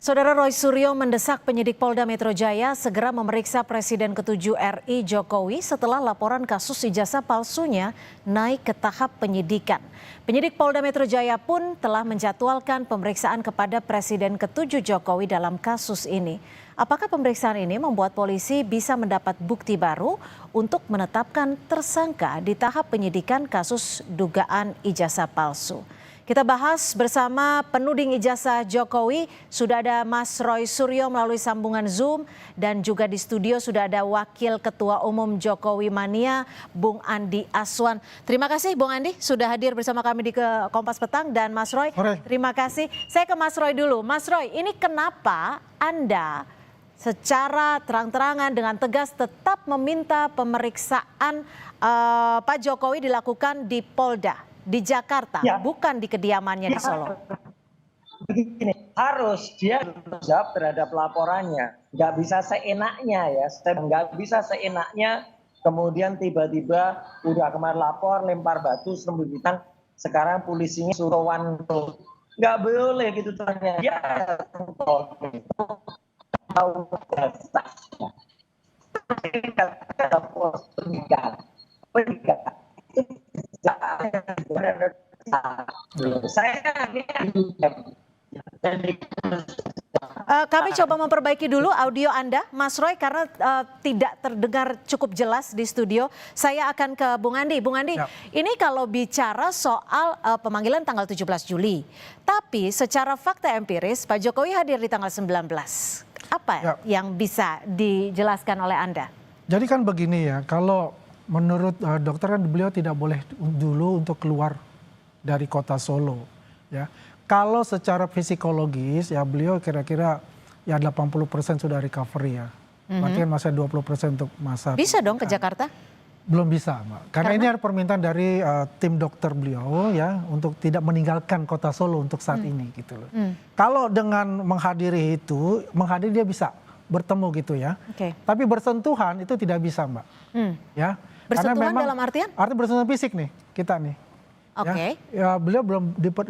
Saudara Roy Suryo mendesak penyidik Polda Metro Jaya segera memeriksa Presiden ke-7 RI Jokowi setelah laporan kasus ijazah palsunya naik ke tahap penyidikan. Penyidik Polda Metro Jaya pun telah menjadwalkan pemeriksaan kepada Presiden ke-7 Jokowi dalam kasus ini. Apakah pemeriksaan ini membuat polisi bisa mendapat bukti baru untuk menetapkan tersangka di tahap penyidikan kasus dugaan ijazah palsu? Kita bahas bersama penuding ijazah Jokowi, sudah ada Mas Roy Suryo melalui sambungan Zoom dan juga di studio sudah ada Wakil Ketua Umum Jokowi Mania, Bung Andi Aswan. Terima kasih Bung Andi sudah hadir bersama kami di Kompas Petang dan Mas Roy. Terima kasih. Saya ke Mas Roy dulu. Mas Roy, ini kenapa Anda secara terang-terangan dengan tegas tetap meminta pemeriksaan Pak Jokowi dilakukan di Polda? Di Jakarta, bukan di kediamannya di Solo. Begini, harus dia jawab terhadap laporannya. Nggak bisa seenaknya ya, nggak bisa seenaknya kemudian tiba-tiba udah kemarin lapor, lempar batu, sembunyikan, sekarang polisinya suruh wanto. Nggak boleh gitu tanya. Ya, tahu dasarnya. Kata pos peninggal. Kami coba memperbaiki dulu audio Anda, Mas Roy, karena tidak terdengar cukup jelas di studio. Saya akan ke Bung Andi. Bung Andi, ini kalau bicara soal pemanggilan tanggal 17 Juli, tapi secara fakta empiris Pak Jokowi hadir di tanggal 19. Apa yang bisa dijelaskan oleh Anda? Jadi kan begini ya, kalau menurut dokter kan beliau tidak boleh dulu untuk keluar dari kota Solo. Ya, kalau secara psikologis ya beliau kira-kira ya 80% sudah recovery ya. Berarti kan masih 20% untuk masa. Bisa dong ke Jakarta? Belum bisa, Mbak. Karena ini ada permintaan dari tim dokter beliau ya untuk tidak meninggalkan kota Solo untuk saat ini gitu loh. Kalau dengan menghadiri itu, dia bisa bertemu gitu ya. Tapi bersentuhan itu tidak bisa, Mbak. Ya. Bersentuhan dalam artian? Artinya bersentuhan fisik nih, kita nih. Ya, beliau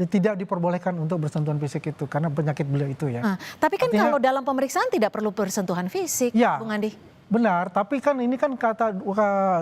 tidak diperbolehkan untuk bersentuhan fisik itu karena penyakit beliau itu ya. Tapi kan artinya, kalau dalam pemeriksaan tidak perlu bersentuhan fisik, Bung Andi. Benar, tapi kan ini kan kata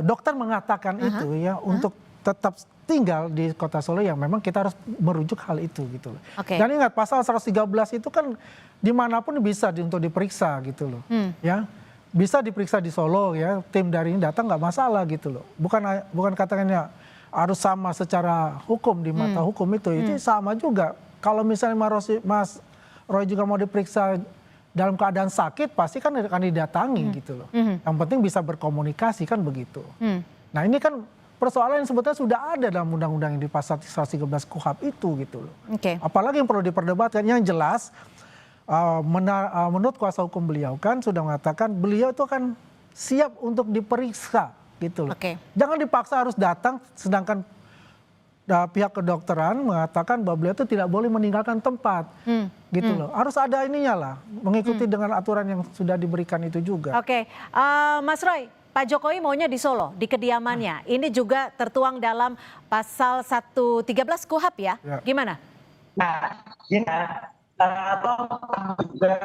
dokter mengatakan itu ya untuk tetap tinggal di kota Solo yang memang kita harus merujuk hal itu gitu loh. Dan ingat pasal 113 itu kan dimanapun bisa untuk diperiksa gitu loh. Ya. Bisa diperiksa di Solo ya, tim dari ini datang nggak masalah gitu loh. Bukan katakannya harus sama secara hukum di mata hukum itu sama juga. Kalau misalnya Mas Roy juga mau diperiksa dalam keadaan sakit pasti kan akan didatangi gitu loh. Yang penting bisa berkomunikasi kan begitu. Nah ini kan persoalan yang sebetulnya sudah ada dalam undang-undang yang di pasal 113 KUHP itu gitu loh. Apalagi yang perlu diperdebatkan yang jelas. Menurut kuasa hukum beliau kan sudah mengatakan beliau itu akan siap untuk diperiksa gitu loh. Jangan dipaksa harus datang sedangkan pihak kedokteran mengatakan bahwa beliau itu tidak boleh meninggalkan tempat gitu loh. Harus ada ininya lah mengikuti dengan aturan yang sudah diberikan itu juga. Mas Roy, Pak Jokowi maunya di Solo, di kediamannya. Ini juga tertuang dalam pasal 113 KUHP ya. Gimana? Nah, atau juga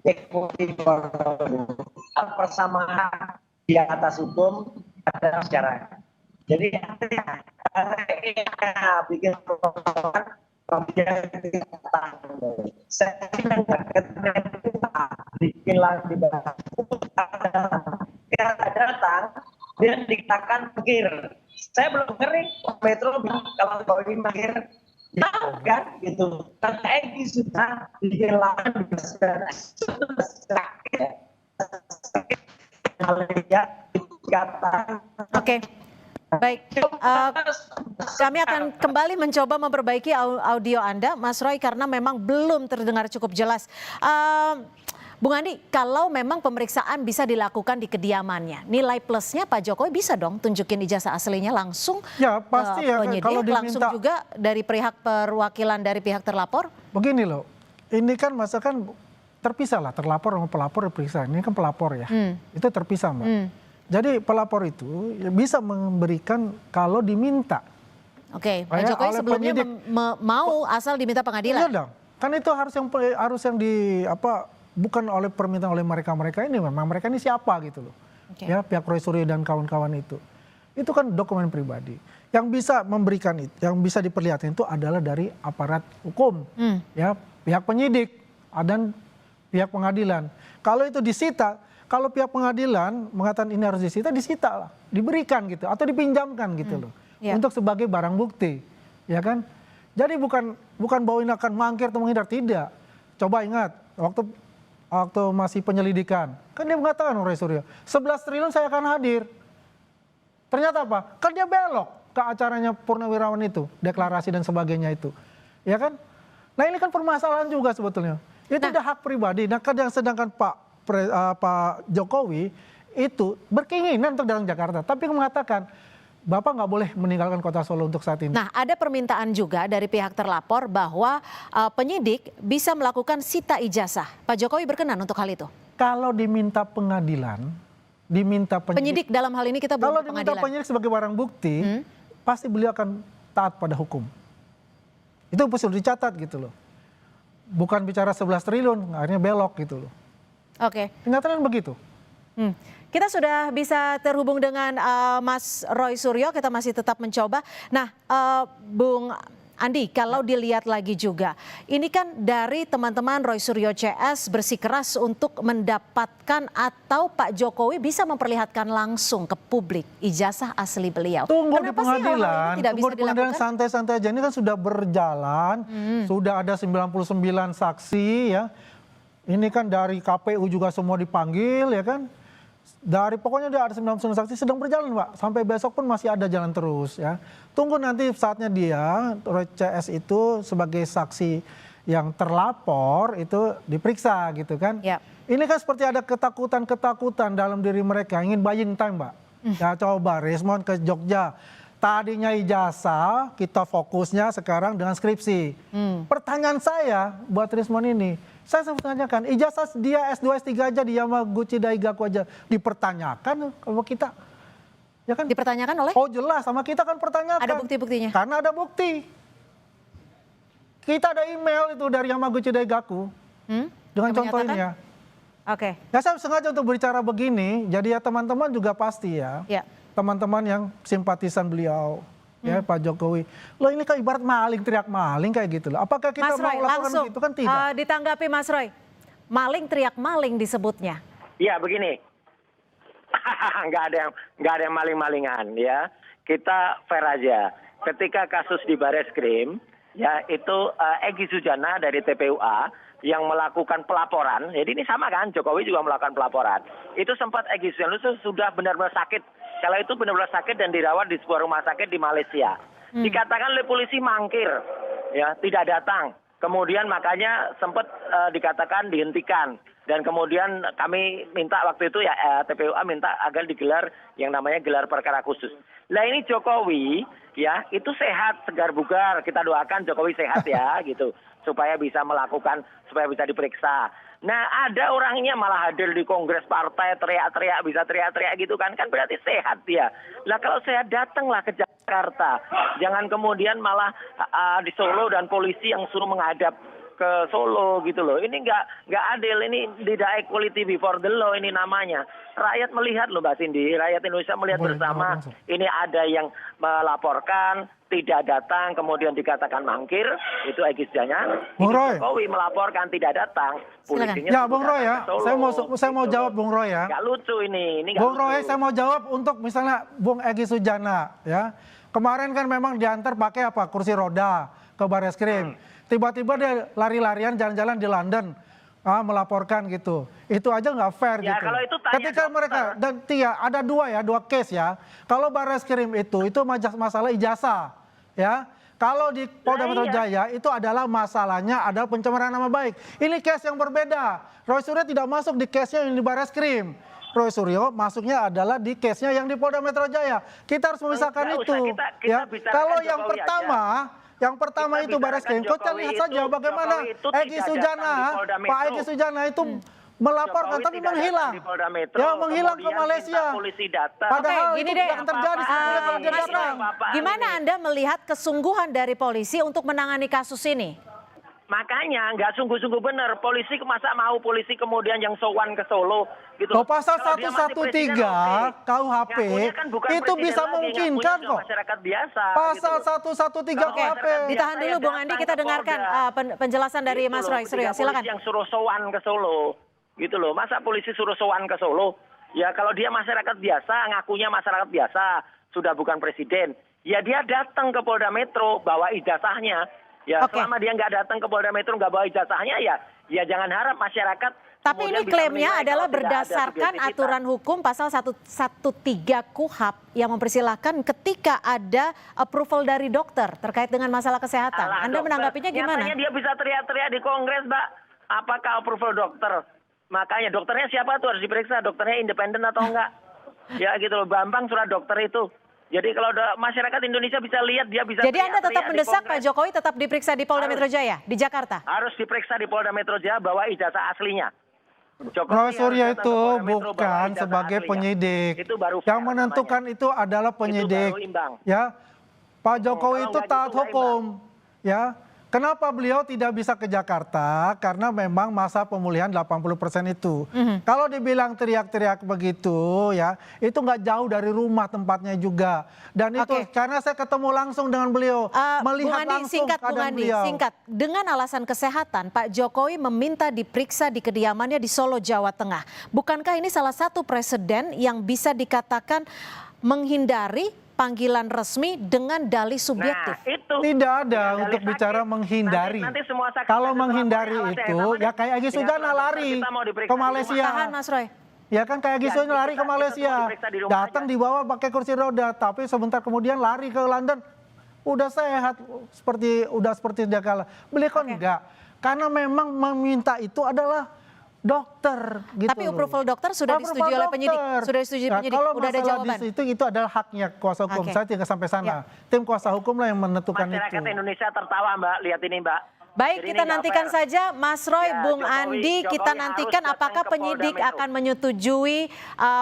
itu persamaan di atas hukum ada masyarakat. Jadi bikin bikin lagi datang dia dikatakan pikir. Saya belum ngeri Metro kalau Jokowi manggil tahu kan gitu. Karena Egy sudah dihilangkan Baik, kami akan kembali mencoba memperbaiki audio Anda, Mas Roy, karena memang belum terdengar cukup jelas. Bung Andi, kalau memang pemeriksaan bisa dilakukan di kediamannya, nilai plusnya Pak Jokowi bisa dong tunjukin ijazah aslinya langsung pasti ke penyidik, kalau diminta, langsung juga dari pihak perwakilan dari pihak terlapor? Begini loh, ini kan masakan terpisah lah, terlapor sama pelapor diperiksa. Ini kan pelapor ya, itu terpisah Mbak. Jadi pelapor itu bisa memberikan kalau diminta Oke, Pak Jokowi sebelumnya mau asal diminta pengadilan. Iya dong. Kan itu harus yang bukan oleh permintaan oleh mereka ini, memang mereka ini siapa gitu loh. Okay. Ya, pihak Roy Suryo dan kawan-kawan itu. Itu kan dokumen pribadi. Yang bisa memberikan itu, yang bisa diperlihatkan itu adalah dari aparat hukum. Ya, pihak penyidik dan pihak pengadilan. Kalau itu disita, kalau pihak pengadilan mengatakan ini harus disita lah, diberikan gitu atau dipinjamkan gitu loh. Untuk sebagai barang bukti, ya kan? Jadi bukan bahwa ini akan mangkir atau menghindar, tidak. Coba ingat waktu masih penyelidikan, kan dia mengatakan Roy Suryo, 11 triliun saya akan hadir. Ternyata apa? Kan dia belok ke acaranya Purnawirawan itu, deklarasi dan sebagainya itu, ya kan? Nah ini kan permasalahan juga sebetulnya. Itu udah hak pribadi. Nah sedangkan Pak Jokowi itu berkeinginan untuk datang Jakarta, tapi mengatakan Bapak nggak boleh meninggalkan kota Solo untuk saat ini. Nah, ada permintaan juga dari pihak terlapor bahwa penyidik bisa melakukan sita ijazah. Pak Jokowi berkenan untuk hal itu? Kalau diminta pengadilan, penyidik dalam hal ini kita belum kalau diminta penyidik sebagai barang bukti, pasti beliau akan taat pada hukum. Itu perlu dicatat gitu loh. Bukan bicara 11 triliun, akhirnya belok gitu loh. Oke. Kenyataannya begitu. Kita sudah bisa terhubung dengan Mas Roy Suryo, kita masih tetap mencoba. Nah, Bung Andi, kalau dilihat lagi juga, ini kan dari teman-teman Roy Suryo CS bersikeras untuk mendapatkan atau Pak Jokowi bisa memperlihatkan langsung ke publik ijazah asli beliau. Tunggu Kenapa di pengadilan, tidak bisa dilakukan? Santai-santai aja, ini kan sudah berjalan, sudah ada 99 saksi ya. Ini kan dari KPU juga semua dipanggil ya kan. Pokoknya dia ada 99 saksi sedang berjalan Pak. Sampai besok pun masih ada jalan terus ya. Tunggu nanti saatnya dia, Roy CS itu sebagai saksi yang terlapor itu diperiksa gitu kan. Yep. Ini kan seperti ada ketakutan dalam diri mereka, ingin buying time Mbak. Ya coba Rismond ke Jogja. Tadinya ijazah, kita fokusnya sekarang dengan skripsi. Pertanyaan saya buat Rismond ini, saya sempat tanyakan, ijazah dia S2, S3 aja di Yamaguchi Daigaku aja dipertanyakan kalau kita. Ya kan? Dipertanyakan oleh? Oh jelas, sama kita kan pertanyakan. Ada bukti-buktinya? Karena ada bukti. Kita ada email itu dari Yamaguchi Daigaku. Dengan contohnya. Oke. Ya saya sengaja untuk berbicara begini, jadi ya teman-teman juga pasti ya. Teman-teman yang simpatisan beliau. Ya Pak Jokowi, loh ini kan ibarat maling teriak maling kayak gitu loh. Apakah kita Mas Roy, mau lakukan gitu kan tidak? Ditanggapi Mas Roy, maling teriak maling disebutnya. Iya begini, nggak ada yang maling-malingan ya. Kita fair aja. Ketika kasus di Bareskrim, ya itu Egy Sujana dari TPUA yang melakukan pelaporan. Jadi ini sama kan, Jokowi juga melakukan pelaporan. Itu sempat Egy Sujana itu sudah benar-benar sakit. Kalau itu benar-benar sakit dan dirawat di sebuah rumah sakit di Malaysia. Dikatakan oleh polisi mangkir, ya tidak datang. Kemudian makanya sempat dikatakan dihentikan. Dan kemudian kami minta waktu itu ya TPUA minta agar digelar yang namanya gelar perkara khusus. Nah ini Jokowi ya itu sehat, segar bugar. Kita doakan Jokowi sehat ya gitu. Supaya bisa diperiksa. Nah ada orangnya malah hadir di kongres partai teriak-teriak, bisa teriak-teriak gitu kan berarti sehat ya. Nah kalau sehat datanglah ke Jakarta. Jangan kemudian malah di Solo dan polisi yang suruh menghadap ke Solo gitu loh. Ini nggak adil, ini tidak equality before the law ini namanya. Rakyat melihat loh Mbak Cindy, rakyat Indonesia melihat bersama ini ada yang melaporkan, tidak datang, kemudian dikatakan mangkir, itu Egy Sujana. Jokowi melaporkan tidak datang, polisinya ya Bung Roy ya, saya mau jawab Bung Roy ya. Nggak lucu ini Bung Roy saya mau jawab untuk misalnya Bung Egy Sujana ya. Kemarin kan memang diantar pakai apa, kursi roda ke Bareskrim. Tiba-tiba dia lari-larian jalan-jalan di London melaporkan gitu. Itu aja nggak fair ya, gitu. Kalau itu tanya ketika mereka dan ada dua case ya. Kalau Bareskrim itu masalah ijazah ya. Kalau di Polda Metro Jaya itu adalah masalahnya adalah pencemaran nama baik. Ini case yang berbeda. Roy Suryo tidak masuk di case-nya yang di Bareskrim. Roy Suryo masuknya adalah di case-nya yang di Polda Metro Jaya. Kita harus memisahkan itu. Ya. Kalau yang pertama itu Bareskrim, kau lihat saja bagaimana Egy Sujana, Pak Egy Sujana itu melaporkan tapi menghilang. Ya menghilang ke Malaysia. Padahal gini itu deh, yang terjadi sebetulnya kalau dia datang. Gimana Anda melihat kesungguhan dari polisi untuk menangani kasus ini? Makanya nggak sungguh-sungguh benar. Polisi masa mau polisi kemudian yang sowan ke Solo gitu. Kalau pasal Kalau dia masih 113 presiden, oke. KUHP Ngakunya kan bukan itu presiden bisa lagi, memungkinkan ngakunya kok. masyarakat biasa. Pasal gitu. 113 Oke, KUHP. Ditahan dulu Bung Andi, kita dengarkan penjelasan dari Mas Roy Suryo. Silakan. Polisi yang suruh sowan ke Solo, gitu loh. Masa polisi suruh sowan ke Solo? Ya kalau dia masyarakat biasa, ngakunya masyarakat biasa, sudah bukan presiden. Ya dia datang ke Polda Metro bawa ijazahnya. Ya selama dia nggak datang ke Polda Metro nggak bawa ijazahnya ya jangan harap masyarakat. Tapi ini klaimnya adalah berdasarkan aturan hukum pasal 113 KUHP yang mempersilahkan ketika ada approval dari dokter terkait dengan masalah kesehatan. Anda menanggapinya gimana? Nyatanya dia bisa teriak-teriak di Kongres, Mbak. Apakah approval dokter? Makanya dokternya siapa tuh harus diperiksa, dokternya independen atau enggak? Ya gitu loh, Bambang surat dokter itu. Jadi kalau masyarakat Indonesia bisa lihat, dia bisa. Jadi Anda tetap mendesak Pak Jokowi tetap diperiksa di Polda Metro Jaya di Jakarta? Harus diperiksa di Polda Metro Jaya bawa ijazah aslinya. Roy Suryo itu bukan sebagai penyidik. Itu baru yang menentukan itu adalah penyidik. Ya, Pak Jokowi itu taat hukum. Ya, kenapa beliau tidak bisa ke Jakarta? Karena memang masa pemulihan 80% itu. Kalau dibilang teriak-teriak begitu, ya itu nggak jauh dari rumah tempatnya juga. Dan itu karena saya ketemu langsung dengan beliau, melihat langsung keadaan beliau. Singkat, dengan alasan kesehatan, Pak Jokowi meminta diperiksa di kediamannya di Solo, Jawa Tengah. Bukankah ini salah satu presiden yang bisa dikatakan menghindari panggilan resmi dengan dalih subjektif? Nah, itu tidak ada untuk bicara menghindari. Nanti semua kalau menghindari itu ya kayak Egy Sujana lari ke Malaysia. Tahan Mas Roy. Ya kan kayak Egy Sujana lari ke Malaysia. Datang dibawa pakai kursi roda, tapi sebentar kemudian lari ke London. Udah sehat seperti dia kala. Beliau kan enggak. Karena memang meminta itu adalah dokter gitu. Tapi approval dokter sudah disetujui oleh penyidik. Sudah disetujui penyidik. Kalau udah ada jawaban. Itu adalah haknya kuasa hukum. Saya tidak sampai sana. Tim kuasa hukum lah yang menentukan itu. Masyarakat Indonesia tertawa, Mbak. Lihat ini, Mbak. Baik, kita nantikan saja Mas Roy, Bung Andi, kita nantikan apakah penyidik akan menyetujui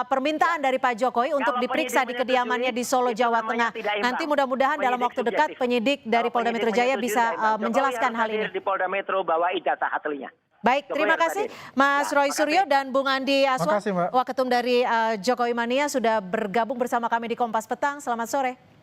permintaan dari Pak Jokowi untuk diperiksa di kediamannya di Solo, Jawa Tengah. Nanti mudah-mudahan dalam waktu dekat penyidik dari Polda Metro Jaya bisa menjelaskan hal ini. Di Polda Metro bawa ijazah aslinya. Baik, terima kasih Mas Roy Suryo dan Bung Andi Aswan, Waketum dari Jokowi Mania sudah bergabung bersama kami di Kompas Petang. Selamat sore.